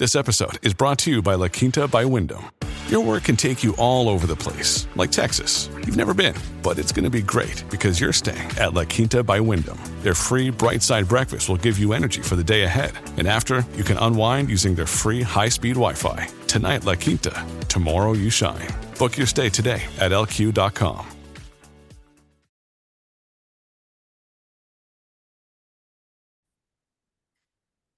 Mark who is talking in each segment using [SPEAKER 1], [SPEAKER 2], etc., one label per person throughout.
[SPEAKER 1] This episode is brought to you by La Quinta by Wyndham. Your work can take you all over the place, like Texas. You've never been, but it's going to be great because you're staying at La Quinta by Wyndham. Their free Bright Side breakfast will give you energy for the day ahead. And after, you can unwind using their free high-speed Wi-Fi. Tonight, La Quinta. Tomorrow, you shine. Book your stay today at lq.com.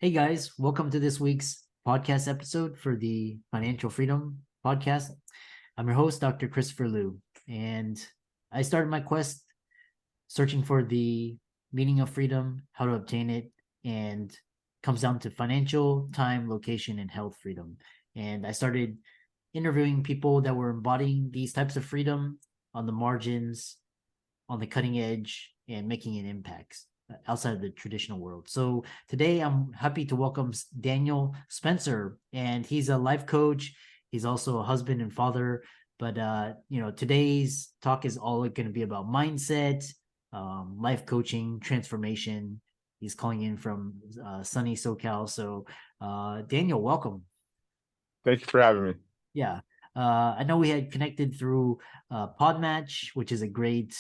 [SPEAKER 2] Hey guys, welcome to this week's podcast episode for the Financial Freedom Podcast. I'm your host, Dr. Christopher Liu, and I started my quest searching for the meaning of freedom, how to obtain it, and comes down to financial, time, location, and health freedom. And I started interviewing people that were embodying these types of freedom on the margins, on the cutting edge, and making an impact outside of the traditional world. So today I'm happy to welcome Daniel Spencer, and he's a life coach. He's also a husband and father. But today's talk is all going to be about mindset, life coaching, transformation. He's calling in from sunny SoCal. So Daniel, welcome.
[SPEAKER 3] Thank you for having me.
[SPEAKER 2] Yeah. I know we had connected through Podmatch, which is a great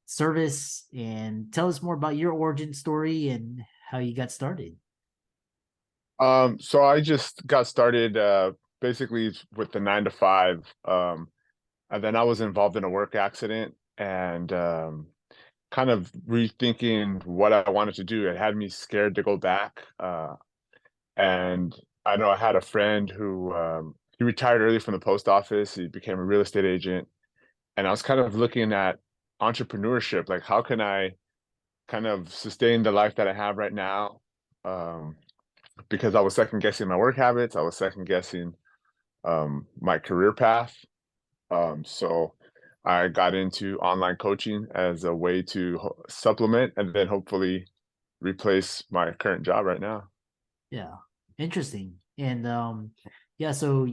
[SPEAKER 2] service, and tell us more about your origin story and how you got started.
[SPEAKER 3] So I just got started basically with the 9 to 5, and then I was involved in a work accident and kind of rethinking what I wanted to do. It had me scared to go back, and I know I had a friend who he retired early from the post office. He became a real estate agent, and I was kind of looking at entrepreneurship, like how can I kind of sustain the life that I have right now, because I was second guessing my work habits. I was second guessing my career path. So I got into online coaching as a way to supplement and then hopefully replace my current job right now.
[SPEAKER 2] Yeah, interesting. And so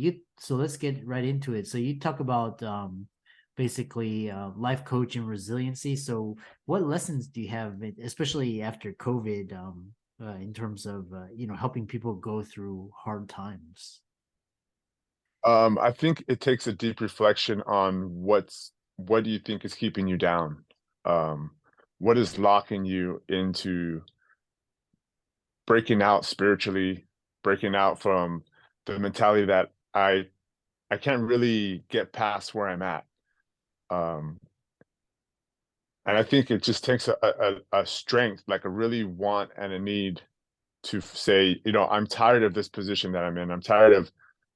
[SPEAKER 2] let's get right into it. So you talk about basically life coach and resiliency. So what lessons do you have, especially after COVID, in terms of helping people go through hard times?
[SPEAKER 3] I think it takes a deep reflection on what do you think is keeping you down? What is locking you into breaking out spiritually, breaking out from the mentality that I can't really get past where I'm at. And I think it just takes a strength, like a really want and a need to say, I'm tired of this position that I'm in. I'm tired of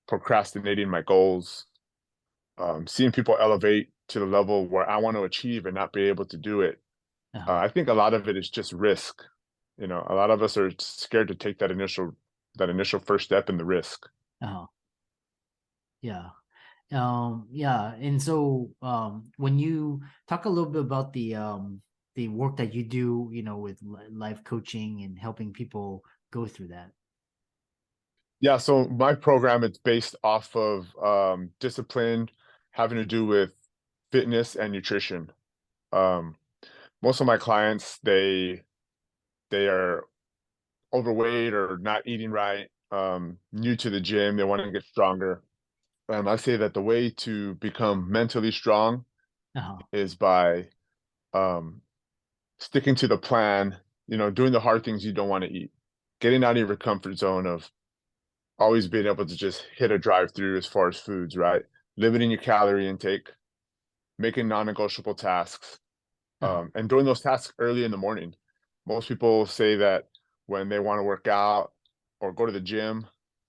[SPEAKER 3] procrastinating my goals, seeing people elevate to the level where I want to achieve and not be able to do it. I think a lot of it is just risk. A lot of us are scared to take that initial first step in the risk.
[SPEAKER 2] Yeah. And so when you talk a little bit about the work that you do, with life coaching and helping people go through that.
[SPEAKER 3] Yeah, so my program, it's based off of discipline having to do with fitness and nutrition. Most of my clients, they are overweight or not eating right, new to the gym, they want to get stronger. I say that the way to become mentally strong is by sticking to the plan, doing the hard things you don't want to eat, getting out of your comfort zone of always being able to just hit a drive-through as far as foods, right? Limiting your calorie intake, making non-negotiable tasks, and doing those tasks early in the morning. Most people say that when they want to work out or go to the gym,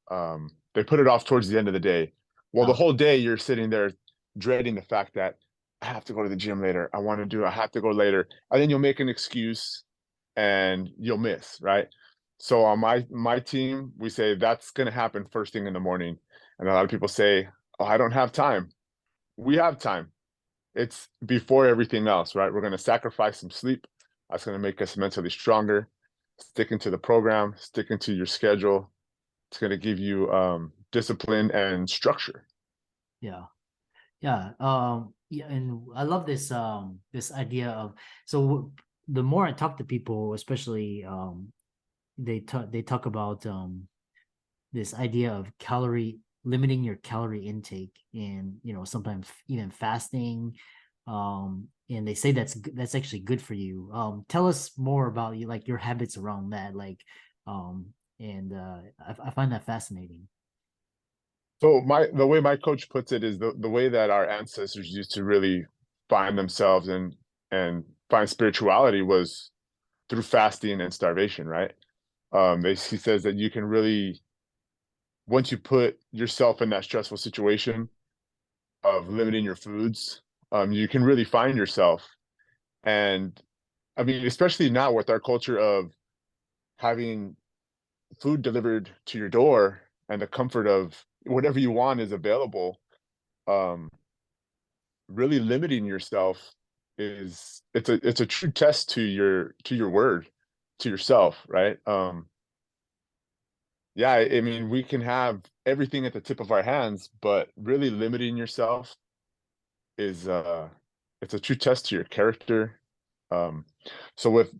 [SPEAKER 3] they put it off towards the end of the day. Well, the whole day you're sitting there dreading the fact that I have to go to the gym later. I have to go later. And then you'll make an excuse and you'll miss, right? So on my team, we say that's going to happen first thing in the morning. And a lot of people say, oh, I don't have time. We have time. It's before everything else, right? We're going to sacrifice some sleep. That's going to make us mentally stronger. Sticking to the program, sticking to your schedule. It's going to give you discipline and structure.
[SPEAKER 2] Yeah. And I love this this idea of, so the more I talk to people, especially they talk about this idea of limiting your calorie intake, and sometimes even fasting, and they say that's actually good for you. Tell us more about your habits around that, and I find that fascinating.
[SPEAKER 3] So the way my coach puts it is the way that our ancestors used to really find themselves and find spirituality was through fasting and starvation, right? He says that you can really, once you put yourself in that stressful situation of limiting your foods, you can really find yourself. And I mean, especially now with our culture of having food delivered to your door and the comfort of whatever you want is available, um, really limiting yourself it's a true test to your word, to yourself, right? Yeah, I mean, we can have everything at the tip of our hands, but really limiting yourself is it's a true test to your character. Um, so with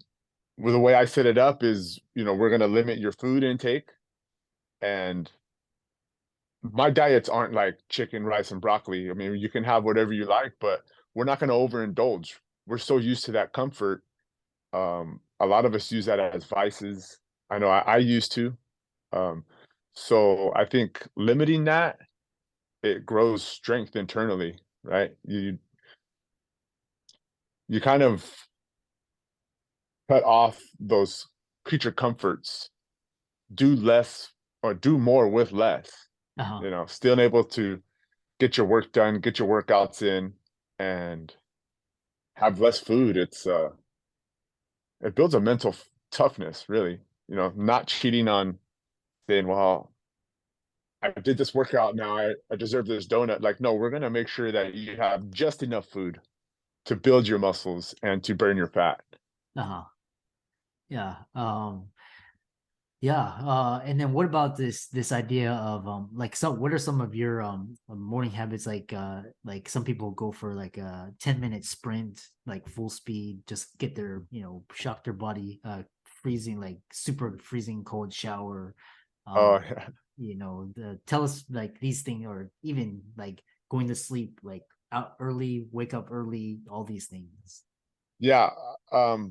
[SPEAKER 3] the way I set it up is, we're gonna limit your food intake, and my diets aren't like chicken, rice, and broccoli. I mean, you can have whatever you like, but we're not gonna overindulge. We're so used to that comfort. A lot of us use that as vices. I know I used to. Um, so I think limiting that, it grows strength internally, right? You kind of cut off those creature comforts, do less or do more with less,
[SPEAKER 2] Uh-huh.
[SPEAKER 3] still able to get your work done, get your workouts in, and have less food. It builds a mental toughness, really. Not cheating on saying, well, I did this workout, now I deserve this donut. Like, no, we're gonna make sure that you have just enough food to build your muscles and to burn your fat.
[SPEAKER 2] Uh-huh. Yeah. Yeah. And then what about this idea of what are some of your morning habits? Like some people go for like a 10-minute sprint, like full speed, just get their, shock their body, freezing, like super freezing cold shower.
[SPEAKER 3] Oh,
[SPEAKER 2] Um, tell us like these things, or even like going to sleep like out early, wake up early, all these things.
[SPEAKER 3] yeah.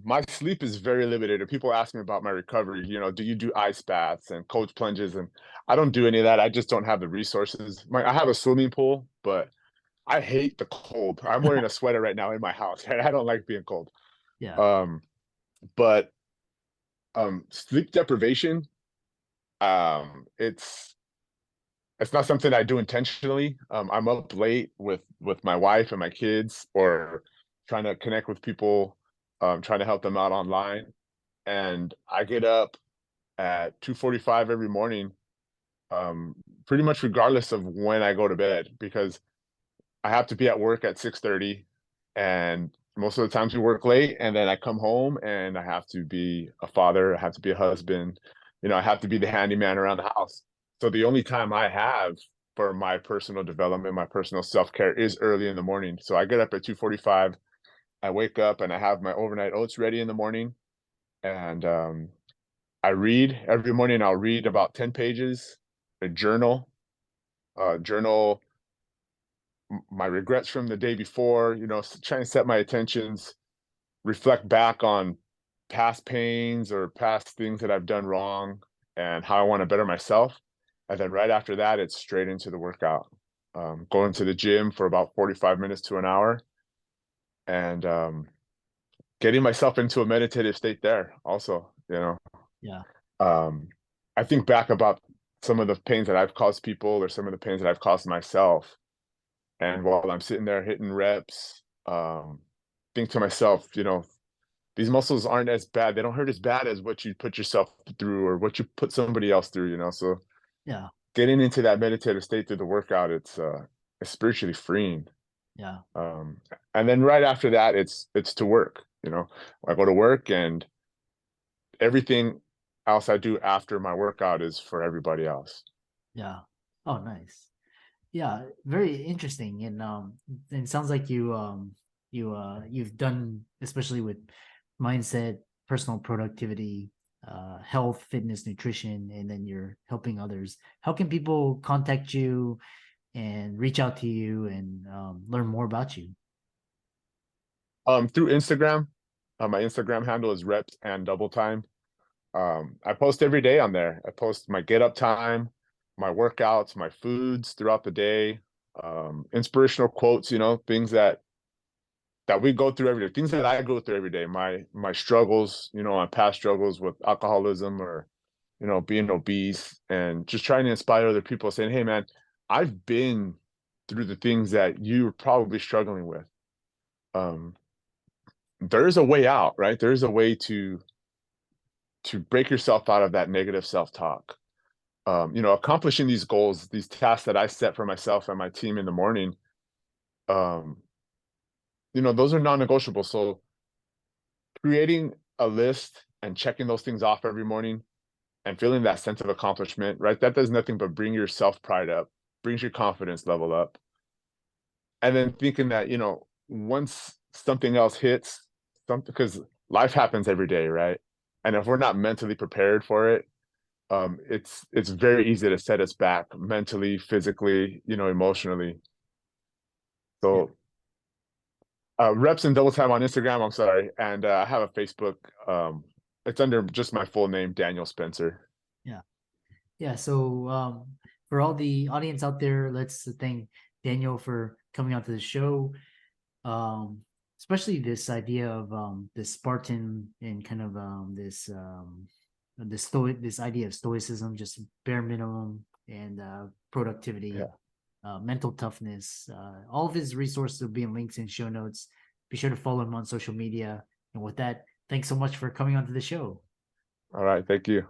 [SPEAKER 3] My sleep is very limited. People ask me about my recovery. Do you do ice baths and cold plunges? And I don't do any of that. I just don't have the resources. I have a swimming pool, but I hate the cold. I'm wearing a sweater right now in my house. I don't like being cold.
[SPEAKER 2] Yeah.
[SPEAKER 3] Um, but sleep deprivation, it's not something I do intentionally. I'm up late with my wife and my kids, or trying to connect with people, trying to help them out online. And I get up at 2:45 every morning, um, pretty much regardless of when I go to bed, because I have to be at work at 6:30, and most of the times we work late, and then I come home and I have to be a father, I have to be a husband, I have to be the handyman around the house. So the only time I have for my personal development, my personal self-care is early in the morning. So I get up at 2:45, I wake up and I have my overnight oats ready in the morning, and I read every morning. I'll read about 10 pages, a journal my regrets from the day before, try and set my attentions, reflect back on past pains or past things that I've done wrong and how I want to better myself. And then right after that, it's straight into the workout. Going to the gym for about 45 minutes to an hour, and getting myself into a meditative state there also.
[SPEAKER 2] Yeah.
[SPEAKER 3] Um, I think back about some of the pains that I've caused people, or some of the pains that I've caused myself. And while I'm sitting there hitting reps, think to myself, these muscles aren't as bad. They don't hurt as bad as what you put yourself through or what you put somebody else through. So
[SPEAKER 2] Yeah.
[SPEAKER 3] getting into that meditative state through the workout, it's spiritually freeing.
[SPEAKER 2] Yeah.
[SPEAKER 3] Um, and then right after that, it's to work. I go to work, and everything else I do after my workout is for everybody else.
[SPEAKER 2] Yeah. Oh, nice. Yeah, very interesting. And it sounds like you've done, especially with mindset, personal productivity, health, fitness, nutrition, and then you're helping others. How can people contact you and reach out to you and learn more about you?
[SPEAKER 3] Through Instagram. My Instagram handle is reps and double time. I post every day on there. I post my get up time, my workouts, my foods throughout the day, inspirational quotes, things that we go through every day, things that I go through every day, my struggles, my past struggles with alcoholism or, being obese, and just trying to inspire other people saying, hey man, I've been through the things that you're probably struggling with. There's a way out, right? There's a way to break yourself out of that negative self-talk. Accomplishing these goals, these tasks that I set for myself and my team in the morning, um, those are non-negotiable. So creating a list and checking those things off every morning and feeling that sense of accomplishment, right? That does nothing but bring your self-pride up, brings your confidence level up. And then thinking that, once something else hits, something, because life happens every day, right? And if we're not mentally prepared for it, it's very easy to set us back mentally, physically, emotionally. So reps and double time on Instagram, I'm sorry. And I have a Facebook. It's under just my full name, Daniel Spencer.
[SPEAKER 2] Yeah. So for all the audience out there, let's thank Daniel for coming out to the show. Especially this idea of this Spartan and kind of this idea of stoicism, just bare minimum, and productivity, mental toughness. All of his resources will be in links in show notes. Be sure to follow him on social media. And with that, thanks so much for coming onto the show.
[SPEAKER 3] All right, thank you.